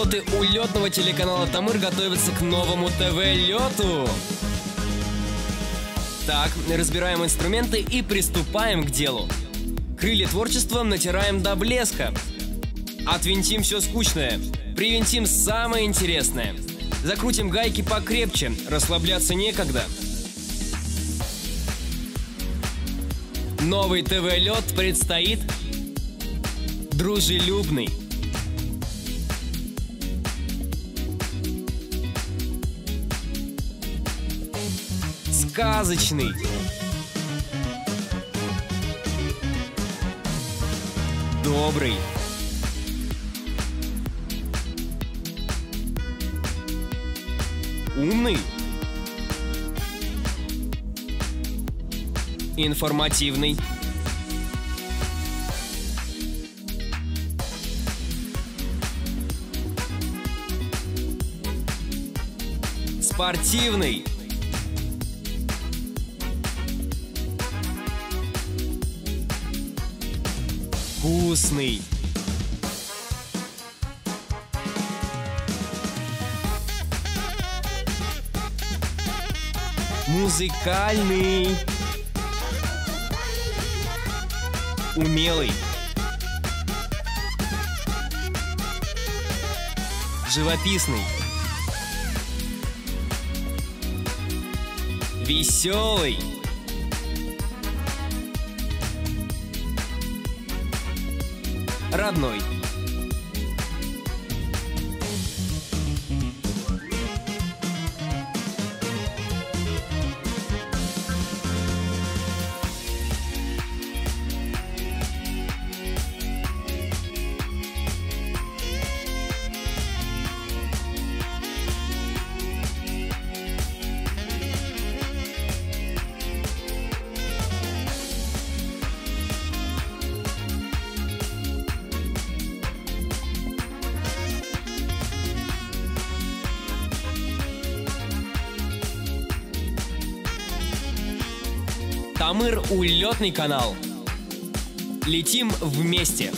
Пилоты улетного телеканала Тамыр готовятся к новому ТВ-лету. Так, разбираем инструменты и приступаем к делу. Крылья творчества натираем до блеска. Отвинтим все скучное, привинтим самое интересное. Закрутим гайки покрепче, расслабляться некогда. Новый ТВ-лет предстоит дружелюбный. Сказочный. Добрый. Умный. Информативный. Спортивный. Вкусный. Музыкальный. Умелый. Живописный. Веселый. Родной. Тамыр улетный канал. Летим вместе.